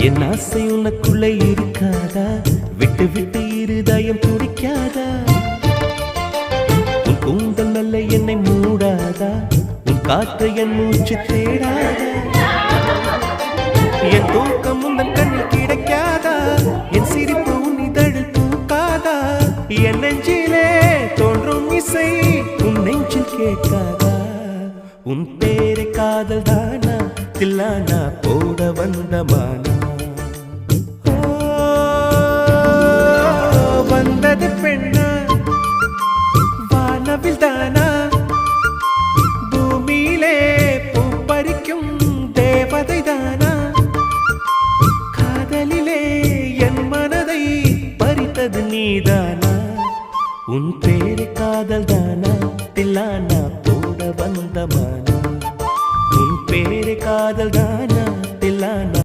என் ஆசை உனக்குள்ளே இருக்காதா? விட்டு விட்டு இருதயம் துடிக்காதா? உன் கூந்தல் நல்ல என்னை மூடாதா? உன் காற்று என் மூச்சு தேடாதா? என் தூக்கம் உந்தன் கண்ணில் கிடைக்காதா? என் சிரிப்பு உன் இதழில் பூக்காதா? என் நெஞ்சிலே தோன்றும் இசை உன் நெஞ்சில் கேட்காதா? உன் பேரை காதல் தானா தில்லானா போட வந்த மானா? வந்தது பெண்ணா வானவில் தானா? பூமியிலே பூப்பறிக்கும் தேவதை தானா? காதலிலே என் மனதை பறித்தது நீதானா? உன் பேரை